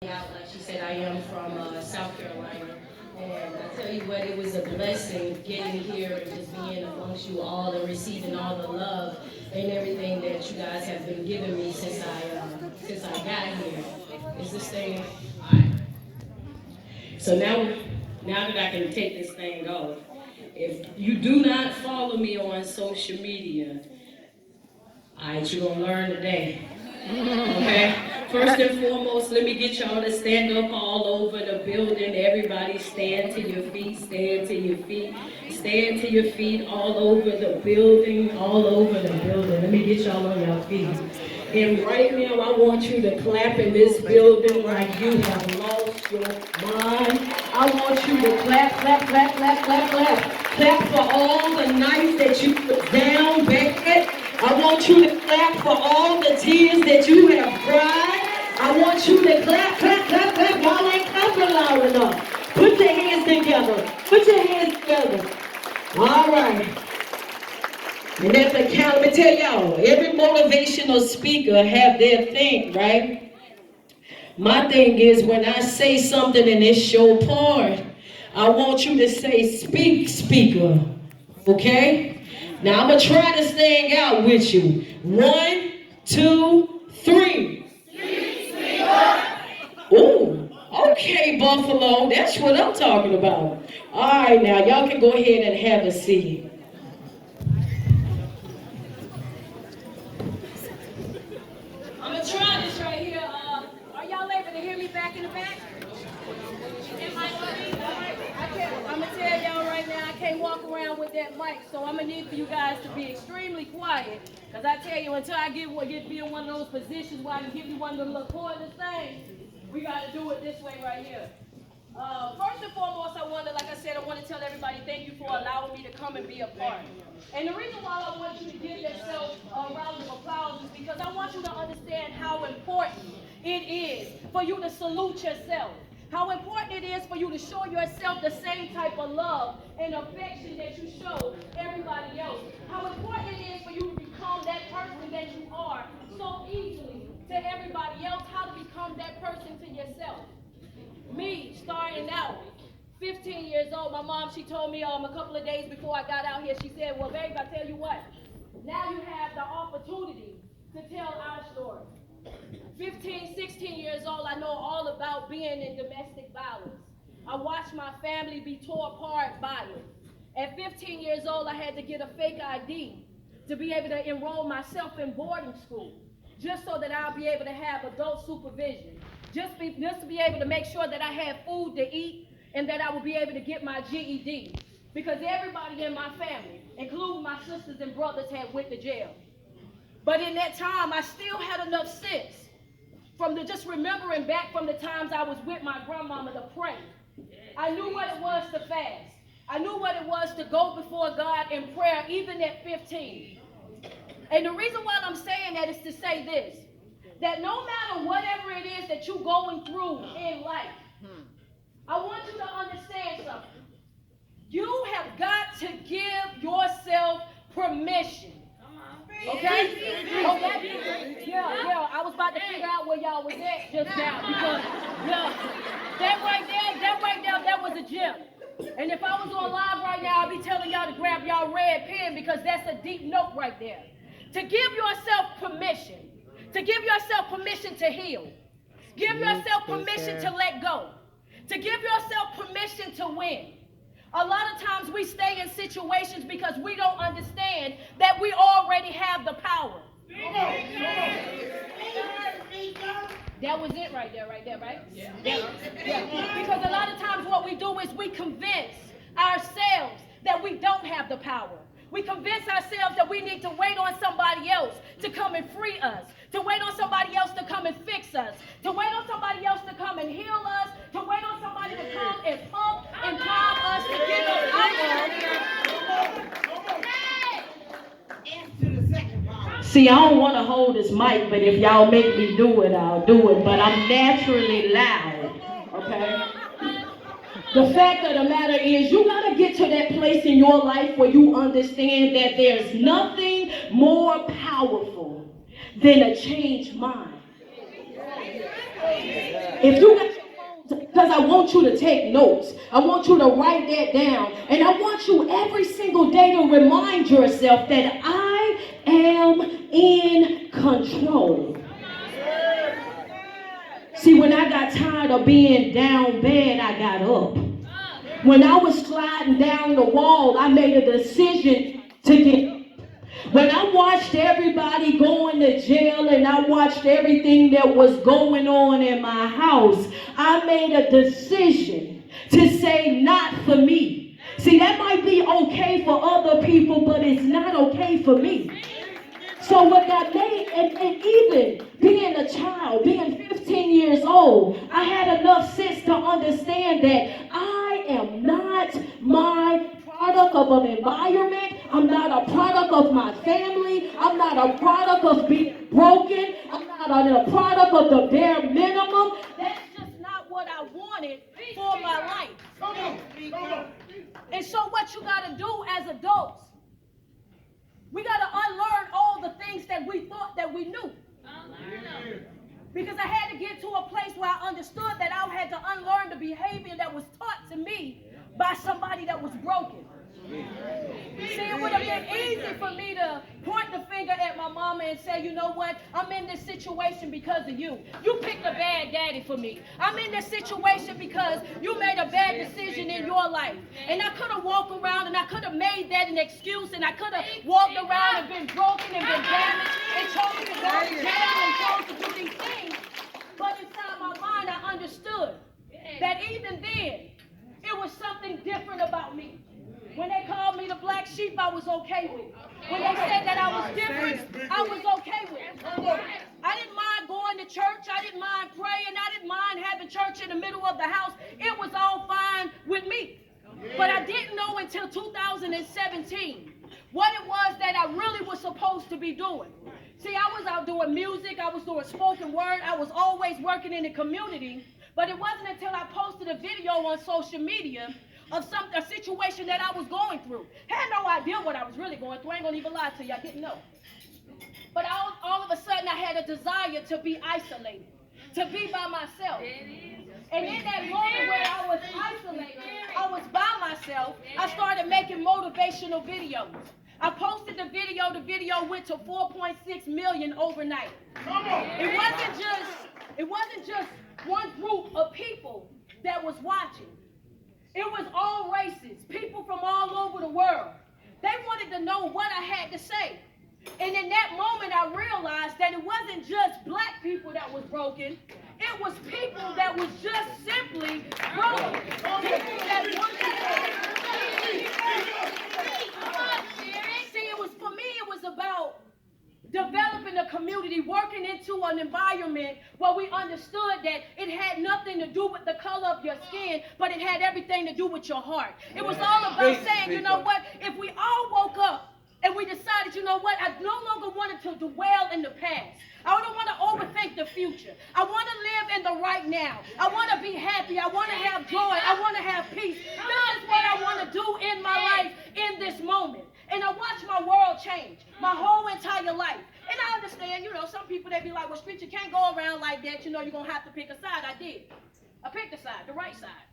Out, like she said, I am from South Carolina. And I tell you what, it was a blessing getting here and just being amongst you all and receiving all the love and everything that you guys have been giving me since I got here. Is this thing? All right. So now that I can take this thing off, if you do not follow me on social media, all right, you're gonna learn today. Okay? First and foremost, let me get y'all to stand up all over the building. Everybody stand to your feet, stand to your feet, stand to your feet all over the building, all over the building. Let me get y'all on your feet. And right now, I want you to clap in this building like you have lost your mind. I want you to clap, clap, clap, clap, clap, clap. Clap for all the nights that you put down, bad. I want you to clap for all the tears that you have cried. I want you to clap, clap, clap, clap. Y'all ain't clapping loud enough. Put your hands together. Put your hands together. All right. And at the count, let me tell y'all, every motivational speaker have their thing, right? My thing is when I say something in this show part, I want you to say, speak, speaker. Okay? Now I'm going to try this thing out with you. 1, 2, 3. Speak, speaker. Ooh, okay, Buffalo. That's what I'm talking about. All right, now y'all can go ahead and have a seat. I'm going to try this right here. Are y'all able to hear me back in the back? I'm going to tell y'all right now, I can't walk around with that mic, so I'm going to need for you guys to be extremely quiet, because I tell you, until I get be in one of those positions where I can give you one of them little cordless things, we got to do it this way right here. First and foremost, I want to tell everybody thank you for allowing me to come and be a part. And the reason why I want you to give yourself a round of applause is because I want you to understand how important it is for you to salute yourself. How important it is for you to show yourself the same type of love and affection that you show everybody else. How important it is for you to become that person that you are so easily to everybody else. How to become that person to yourself. Me, starting out, 15 years old, my mom, she told me a couple of days before I got out here, she said, well, babe, I tell you what, now you have the opportunity to tell our story. 15, 16 years old, I know all about being in domestic violence. I watched my family be torn apart by it. At 15 years old, I had to get a fake ID to be able to enroll myself in boarding school, just so that I'll be able to have adult supervision, just to be able to make sure that I had food to eat and that I would be able to get my GED. Because everybody in my family, including my sisters and brothers, had went to jail. But in that time, I still had enough sense from just remembering back from the times I was with my grandmama to pray. I knew what it was to fast. I knew what it was to go before God in prayer, even at 15. And the reason why I'm saying that is to say this, that no matter whatever it is that you're going through in life, I want you to understand something. You have got to give yourself permission. Okay? Yeah, I was about to figure out where y'all was at just now, because that right there, that was a gem. And if I was on live right now, I'd be telling y'all to grab y'all red pen, because that's a deep note right there. To give yourself permission. To give yourself permission to heal. Give yourself permission to let go. To give yourself permission to win. A lot of times we stay in situations because we don't understand that we already have the power. That was it right there, right? Yeah. Because a lot of times what we do is we convince ourselves that we don't have the power. We convince ourselves that we need to wait on somebody else to come and free us, to wait on somebody else to come and fix us, to wait on somebody else to come and heal us, to wait on somebody to come and pump and prime us to get us out. See, I don't want to hold this mic, but if y'all make me do it, I'll do it. But I'm naturally loud, okay? The fact of the matter is, you got to get to that place in your life where you understand that there's nothing more powerful than a changed mind. If you got your phone, because I want you to take notes. I want you to write that down. And I want you every single day to remind yourself that I am in control. See, when I got tired of being down bad, I got up. When I was sliding down the wall, I made a decision to get up. When I watched everybody going to jail and I watched everything that was going on in my house, I made a decision to say, not for me. See, that might be okay for other people, but it's not okay for me. So what got made, and even being a child, being 15 years old, I had enough sense to understand that I am not my product of an environment. I'm not a product of my family. I'm not a product of being broken. I'm not a product of the bare minimum. That's just not what I wanted for my life. Come on. And so what you got to do as adults, we got to unlearn all the things that we thought that we knew. Because I had to get to a place where I understood that I had to unlearn the behavior that was taught to me by somebody that was broken. See, it would have been easy for me to point the finger at my mama and say, you know what, I'm in this situation because of you. You picked a bad daddy for me. I'm in this situation because you made a bad decision in your life. And I could have walked around and I could have made that an excuse, and I could have walked around and been broken and been damaged and chosen to go to jail and chosen to do these things. But inside my mind, I understood that even then, it was something different about me. When they called me the black sheep, I was okay with it. When they said that I was different, I was okay with it. I didn't mind going to church. I didn't mind praying. I didn't mind having church in the middle of the house. It was all fine with me. But I didn't know until 2017 what it was that I really was supposed to be doing. See, I was out doing music. I was doing spoken word. I was always working in the community. But it wasn't until I posted a video on social media of a situation that I was going through. Had no idea what I was really going through. I ain't gonna even lie to you, I didn't know. But all of a sudden I had a desire to be isolated, to be by myself. And in that moment where I was isolated, I was by myself, I started making motivational videos. I posted the video went to 4.6 million overnight. It wasn't just one group of people that was watching. It was all races, people from all over the world. They wanted to know what I had to say. And in that moment, I realized that it wasn't just black people that was broken. It was people that was just simply broken. People that See, it was, for me, it was about developing a community, working into an environment where we understood that it had nothing to do with the color of your skin, but it had everything to do with your heart. It was all about saying, you know what, if we all woke up and we decided, you know what, I no longer wanted to dwell in the past. I don't want to overthink the future. I want to live in the right now. I want to be happy. I want to have joy. I want to have peace. This is what I want to do in my life in this moment. And I watched my world change, my whole entire life. And I understand, you know, some people, they be like, well, Street, you can't go around like that. You know, you're going to have to pick a side. I did. I picked a side, the right side.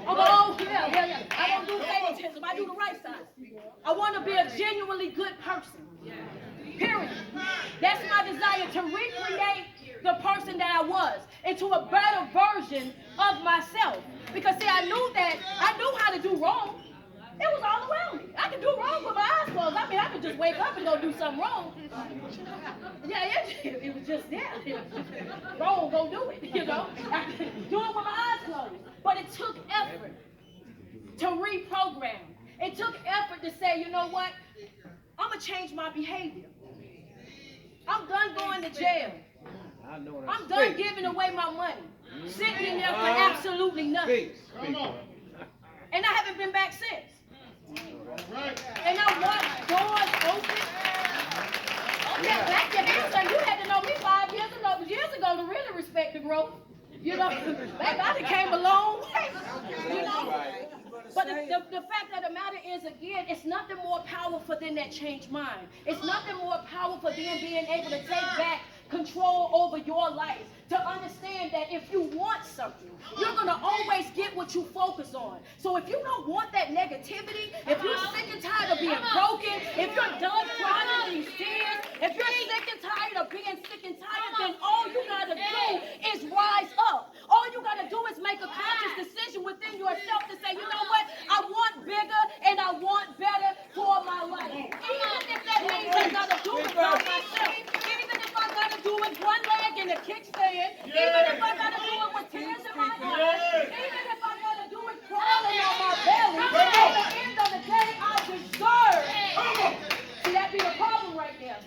I'm like, oh, yeah. I don't do favoritism. I do the right side. I want to be a genuinely good person. Period. That's my desire, to recreate the person that I was into a better version of myself. Because, see, I knew how to do wrong. It was all around me. I could do wrong with my eyes closed. I mean, I could just wake up and go do something wrong. Yeah, it was just there. It was just wrong, go do it, you know. I could do it with my eyes closed. But it took effort to reprogram. It took effort to say, you know what? I'm going to change my behavior. I'm done going to jail. I'm done giving away my money. Sitting in there for absolutely nothing. And I haven't been back since. And I watched doors open. Yeah, back then, you had to know me 5 years ago to really respect the growth. You know, back I came a long way. You know, but the fact of the matter is, again, it's nothing more powerful than that changed mind. It's nothing more powerful than being able to take back control over your life. To understand that if you want something, you're going to always get what you focus on. So if you don't want that negativity, if you're sick and tired of being broken, if you're done crying these tears, if you're sick and tired of being sick and tired, then all you got to do is rise up. All you got to do is make a conscious decision within yourself to say, you know what, I want bigger and I want better for my life. Even if that means I got to do it by myself, even if I got to do it one leg in a kickstand, even if I got to do it with tears in my eyes, even if I got to do it crawling on my belly, at the end of the day, I deserve. See, that be the problem right there.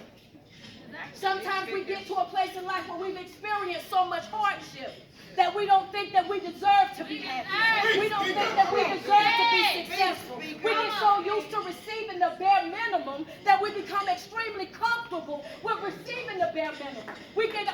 Sometimes we get to a place in life where we've experienced so much hardship that we don't think that we deserve to be happy. We don't think that we deserve to be successful. We get so used to receiving the bare minimum that we become extremely comfortable with receiving the bare minimum. We get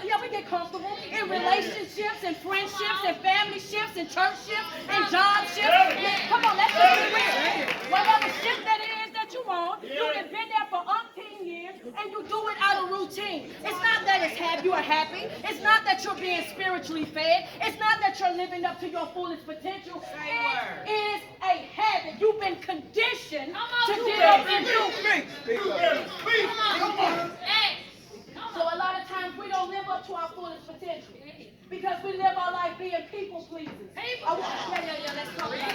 comfortable in relationships and friendships and family shifts and church shifts and job shifts. Come on, let's just be real. Whatever shift that it is that you want, you have been there for umpteen years and you do it out of routine. It's not that you are happy. It's not that you're being spiritually fed. It's not that you're living up to your fullest potential. It is a habit. You've been conditioned to get up and do. So a lot of times we don't live up to our fullest potential because we live our life being people pleasers. Let's talk about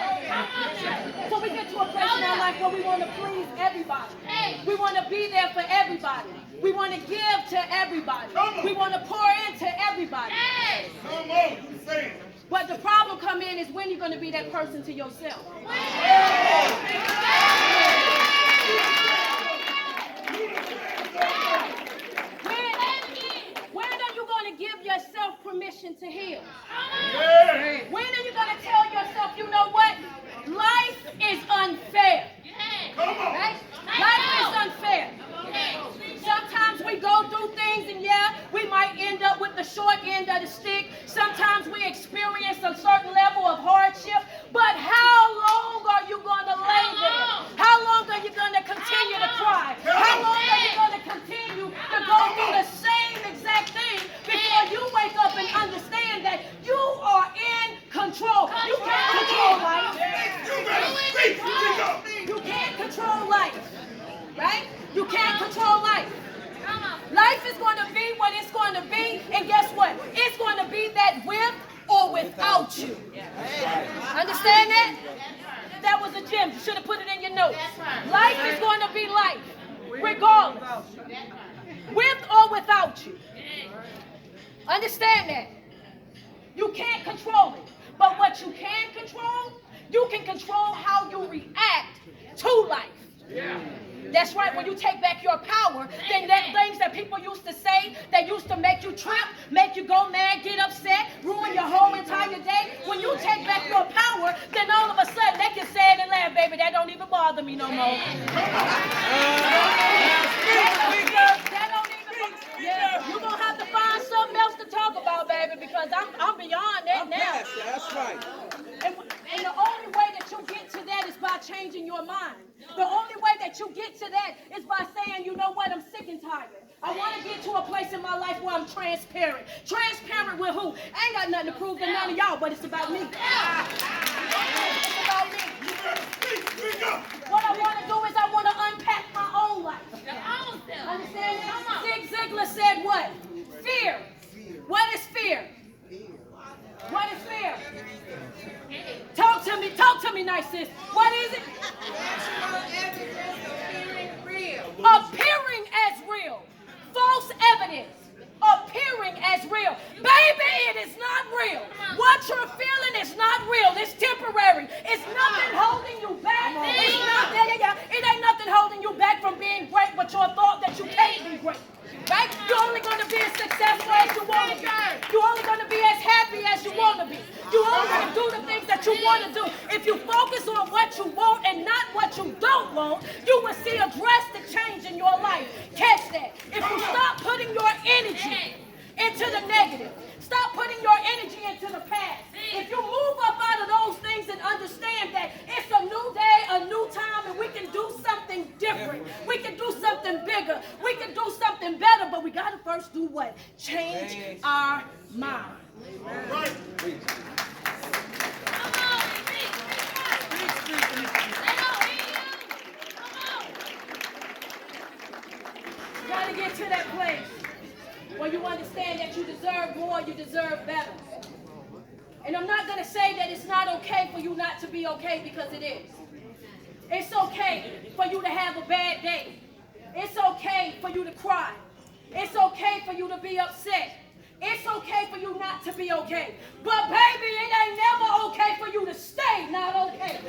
it. So we get to a place in our life where we want to please everybody. We want to be there for everybody. We want to give to everybody. We want to pour into everybody. Come on, say it. But the problem come in is when you're going to be that person to yourself. When are you going to give yourself permission to heal? When are you going to tell yourself, you know what? Life is unfair. Right? Life is unfair. Sometimes we go through things and we might end up with the short end of the stick. Sometimes we experience a certain level of hardship. But how long are you going to lay there? How long are you going to continue to cry? How long are you going to continue to go through the same exact thing before you wake up and understand that you are in control? You can't control life. You can't control life. Right? You can't control life. Life is going to be what it's going to be, and guess what? It's going to be that with or without you. Understand that? That was a gem. You should have put it in your notes. Life is going to be life, regardless. With or without you. Understand that? You can't control it. But what you can control, you can control how you react to life. That's right, when you take back your power, then things that people used to say that used to make you trip, make you go mad, get upset, ruin your whole entire day, when you take back your power, then all of a sudden they can say it and laugh, baby, that don't even bother me no more. You're going to have to find something else to talk about, baby, because I'm beyond that now. That's right. And the only way that you get to that is by changing your mind. The only way that you get to that is by saying, you know what, I'm sick and tired. I want to get to a place in my life where I'm transparent. Transparent with who? I ain't got nothing to prove to none of y'all, but it's about me. It's about me. What I want to do is I want to unpack my own life. Understand? Zig Ziglar said what? Fear. What is fear? What is fear? Talk to me, nice sis. What is it? Appearing as real. False evidence. Appearing as real. Baby, it is not real. What you're feeling is not real. It's temporary. It's nothing holding you back. It's not it ain't nothing holding you back from being great, but your thought that you can't be great. Right? You're only going to be as successful as you want to be. You're only going to be as happy as you want to be. You're only going to do the things that you want to do. If you focus on what you want and not what you don't want, you will see a drastic change in your life. Catch that. If you stop putting your energy into the negative, stop putting your energy into the past. If you move up out of those things and understand that it's a new day, a new time, and we can do something different. We can do something our mind. Right. Try to get to that place where you understand that you deserve more, you deserve better. And I'm not going to say that it's not okay for you not to be okay, because it is. It's okay for you to have a bad day. It's okay for you to cry. It's okay for you to be upset. It's okay for you not to be okay. But baby, it ain't never okay for you to stay not okay.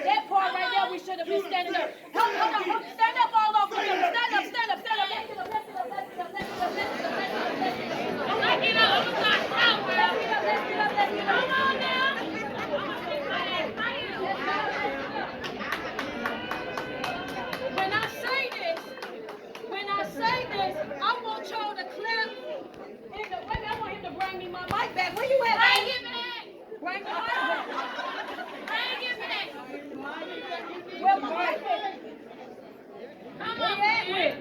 That part right there, we should have been standing up. Hold on. Stand up all over here. Stand up. When I say this, I want y'all to clap. I want him to bring me my mic back. Where you at? Bring it back. Bring the mic back. Bring it back. Where my mic at? Where you at with?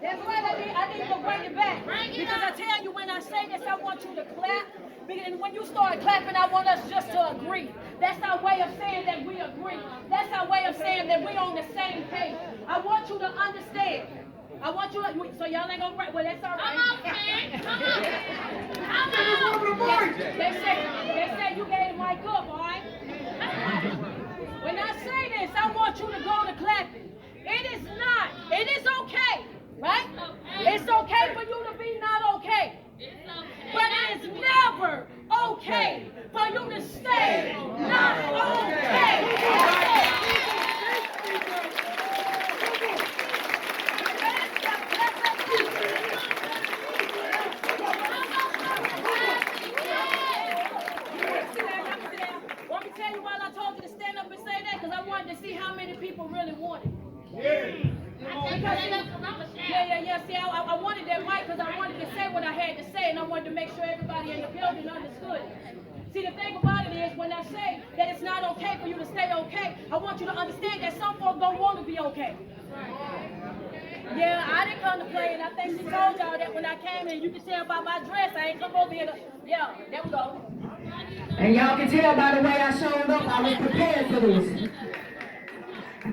That's right, I need to bring it back. Because I tell you, when I say this, I want you to clap. And when you start clapping, I want us just to agree. That's our way of saying that we agree. That's our way of saying that we're on the same page. I want you to understand. I want you to, so y'all ain't gonna write, well, that's all right. They say you gave the mic up, all right? When I say this, I want you to go to clapping. It is okay, right? It's okay for you to be not okay. But it is never okay for you to stay not okay. Want me to tell you why I told you to stand up and say that? Because I wanted to see how many people really want it. See, I wanted that mic because I wanted to say what I had to say, and I wanted to make sure everybody in the building understood it. See, the thing about it is, when I say that it's not okay for you to stay okay, I want you to understand that some folks don't want to be okay. Yeah, I didn't come to play, and I think she told y'all that when I came in. You can tell by my dress, I ain't come over here to, yeah, there we go. And y'all can tell by the way I showed up, I was prepared for this.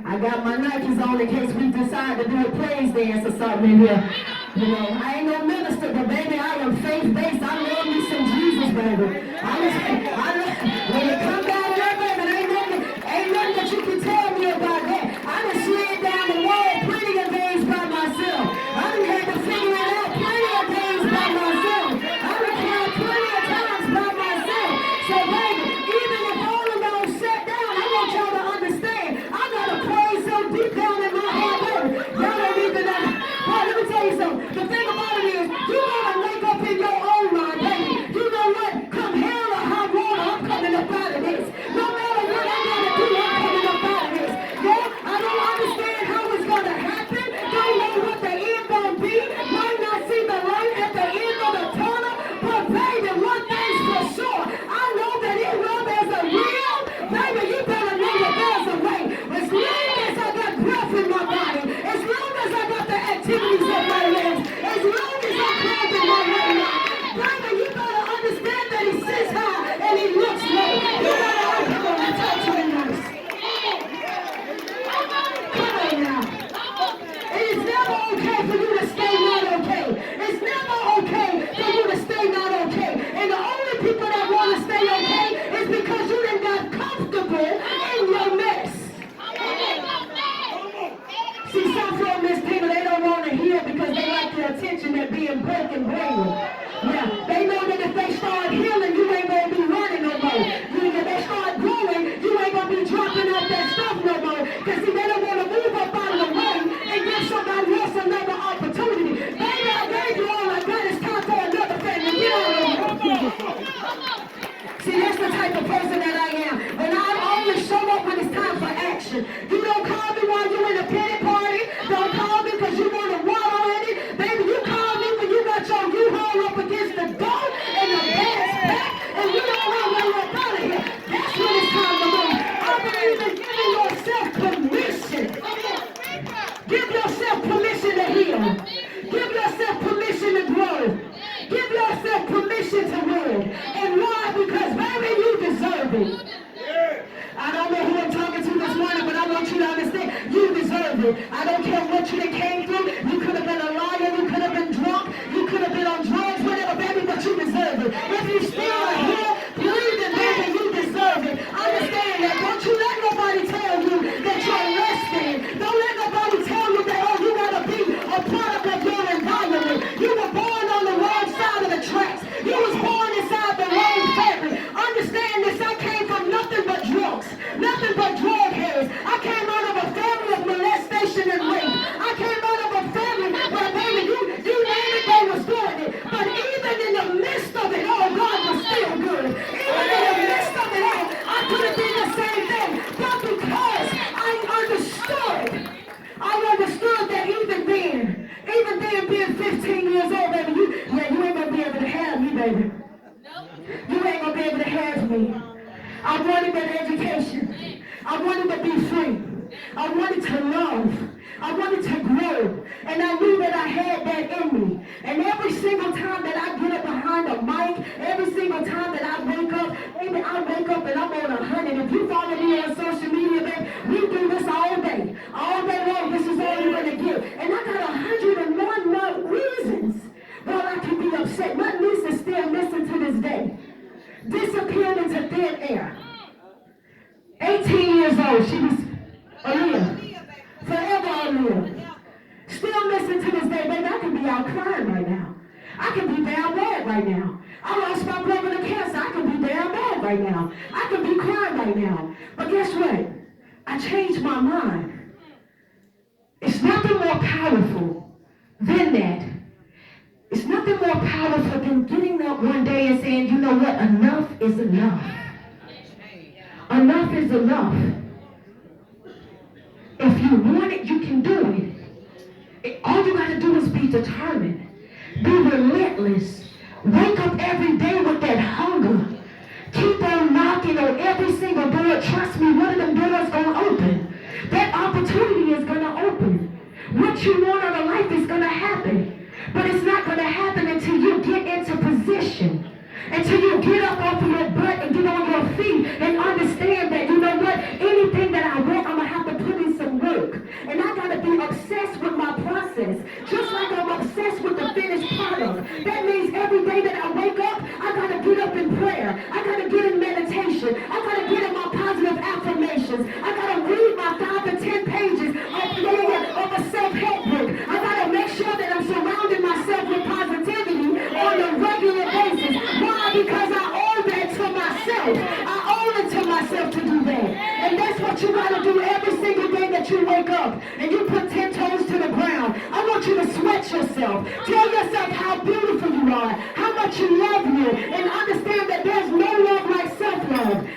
I got my Nikes on in case we decide to do a praise dance or something in here. You know, I ain't no minister, but baby, I am faith-based. I love me some Jesus, baby. When it comes down to that, baby, ain't nothing that you can tell me about that. I done slid down the wall plenty of days by myself. I done had to figure it out plenty of days by myself. I done cried plenty of times by myself. So, baby, even if all of y'all sat down, I want y'all to understand. I got a praise so deep down in my heart, baby. Y'all don't even know. Well, let me tell you something. The thing about it is, you gotta wake up in your own mind, baby. You know what? Come hell or high water, I'm coming up out of this. No matter what I gotta do, I'm coming up out of this. Yeah, I don't understand how it's gonna happen. Don't know what the end gonna be. Might not see the light at the end of the tunnel. But baby, one thing's for sure. I know that even though there's a will, baby, you better know that there's a way. As long as I got breath in my body, as long as I got the activities of my limbs, as long as I'm clothed in my right mind, baby, you better understand that he sits high and he looks low. You better come on and talk to me nice. Come on now. It is never okay for you to stay not okay. It's never okay for you to stay not okay. And the only people that want to stay okay is because you done got comfortable in your mess. See, some from these people, they don't want to hear because they like the attention that being broken bring them. Yeah, they know that if they start healing, you ain't going to be running no more. If they start growing, you ain't going to be dropping off that stuff no more. Because see, they don't want to move up out of the way and give somebody else another opportunity. Baby, I gave you all I got. It's time for another family. Get on over. See, that's the type of person that I am. And I only show up when it's time for action. You don't call me while you're in a pity party. Don't call me because you want to water in it. Baby, you call me when you got your U-Haul up against the door and the gas back and you don't run right up out of here. That's when it's time to move. I believe in giving yourself it. I don't care what you done came through. You could have been a liar. You could have been drunk. You could have been on drugs, whatever, baby, but you deserve it. If you still are here, breathing, baby, you deserve it. Understand that. Don't you let nobody tell you that you're less than. Don't let nobody tell you that, oh, you got to be a product of your environment. You were born on the wrong side of the tracks. You was born inside the wrong family. Understand this. I came from nothing but drugs. Nothing but drug heads. I came out of a family of molestation and rape. I came out of a family where, baby, you name it, they was doing it. But even in the midst of it all, God was still good. Even in the midst of it all, I could have been the same thing. But because I understood that even then being 15 years old, baby, you ain't gonna be able to have me, baby. You ain't gonna be able to have me. I wanted that education. I wanted to be free. I wanted to love. I wanted to grow. And I knew that I had that in me. And every single time that I get up behind a mic, every single time that I wake up, maybe I wake up and I'm on 100. If you follow me on social media, baby, we do this all day. All day long, this is all you're going to get. And I got 101 more reasons why I can be upset. My niece is still missing to this day. Disappeared into thin air. 18 years old, she was Aaliyah. Forever Aaliyah. Still missing to this day, baby. I could be out crying right now. I could be down bad right now. I lost my brother to cancer. I could be down bad right now. I could be crying right now. But guess what? I changed my mind. It's nothing more powerful than that. It's nothing more powerful than getting up one day and saying, you know what? Enough is enough. Enough is enough. If you want it, you can do it. All you got to do is be determined. Be relentless. Wake up every day with that hunger. Keep on knocking on every single door. Trust me, one of them doors going to open. That opportunity is going to open. What you want out of life is going to happen. But it's not going to happen until you get into position. Until you get up off of your butt and get on your feet and understand that, you know what, anything that I want, I'm going to have to put in some work. And I got to be obsessed with my process, just like I'm obsessed with the finished product. That means every day that I wake up, I got to get up in prayer. I got to get in meditation. I got to get in my positive affirmations. I got to read my 5 to 10 pages of a self-help book. I got to make sure that I'm surrounding myself with positivity on a regular basis. Why? Because I owe that to myself. I owe it to myself to do that. And that's what you got to do every single day that you wake up and you put 10 toes to the ground. I want you to sweat yourself. Tell yourself how beautiful you are, how much you love you, and understand that there's no love like self-love.